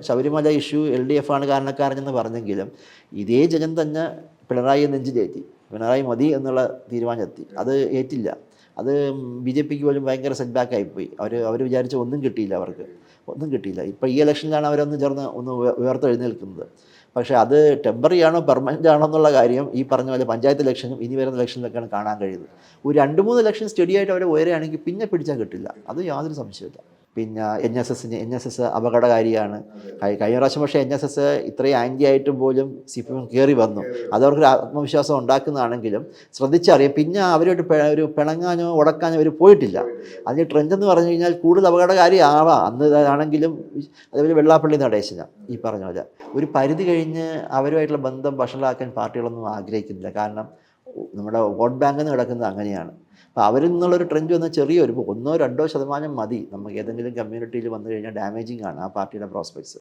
Sabarimala issue LDF ആണ് കാരണക്കാരനെന്ന് പറഞ്ഞെങ്കിലും ഇതേ ജനം തന്നെ പിണറായി നെഞ്ചിലേറ്റി. പിണറായി മതി എന്നുള്ള തീരുമാനമെത്തി. അത് ഏറ്റില്ല. അത് BJPക്ക് പോലും ഭയങ്കര സെറ്റ് ബാക്ക് ആയിപ്പോയി. അവർ വിചാരിച്ച ഒന്നും കിട്ടിയില്ല, അവർക്ക് ഒന്നും കിട്ടിയില്ല. ഇപ്പോൾ ഈ ഇലക്ഷനിലാണ് അവരൊന്ന് ചേർന്ന് ഒന്ന് ഉയർത്തെഴുന്നേൽക്കുന്നത്. പക്ഷേ അത് ടെമ്പററി ആണോ പെർമനൻ്റ് ആണോ എന്നുള്ള കാര്യം ഈ പറഞ്ഞ പോലെ പഞ്ചായത്ത് ഇലക്ഷനും ഇനി വരുന്ന ഇലക്ഷനിലൊക്കെയാണ് കാണാൻ കഴിയുന്നത്. ഒരു 2-3 ഇലക്ഷൻ സ്റ്റഡിയായിട്ട് അവർ ഉയരുകയാണെങ്കിൽ പിന്നെ പിടിച്ചാൽ കിട്ടില്ല, അത് യാതൊരു സംശയമില്ല. പിന്നെ NSS അപകടകാരിയാണ്. കഴിഞ്ഞ പ്രാവശ്യം പക്ഷേ NSS ഇത്രയും ആൻറ്റി ആയിട്ടും പോലും CPM കയറി വന്നു. അതവർക്കൊരു ആത്മവിശ്വാസം ഉണ്ടാക്കുന്നതാണെങ്കിലും ശ്രദ്ധിച്ചറിയാം, പിന്നെ അവരോട്ട് ഒരു പിണങ്ങാനോ ഉടക്കാനോ അവർ പോയിട്ടില്ല. അതിന് ട്രെൻഡ് എന്ന് പറഞ്ഞു കഴിഞ്ഞാൽ കൂടുതൽ അപകടകാരി ആവാം അന്ന് ആണെങ്കിലും. അതേപോലെ വെള്ളാപ്പള്ളി നടേശന ഈ പറഞ്ഞ പോലെ ഒരു പരിധി കഴിഞ്ഞ് അവരുമായിട്ടുള്ള ബന്ധം വഷളാക്കാൻ പാർട്ടികളൊന്നും ആഗ്രഹിക്കുന്നില്ല. കാരണം നമ്മുടെ വോട്ട് ബാങ്ക് എന്ന് കിടക്കുന്നത് അങ്ങനെയാണ്. അപ്പോൾ അവരിൽ നിന്നുള്ളൊരു ട്രെൻഡ് വന്നാൽ ചെറിയൊരു 1-2% മതി നമുക്ക് ഏതെങ്കിലും കമ്മ്യൂണിറ്റിയിൽ വന്നു കഴിഞ്ഞാൽ ഡാമേജിങ് ആണ് ആ പാർട്ടിയുടെ പ്രോസ്പെക്ട്സ്.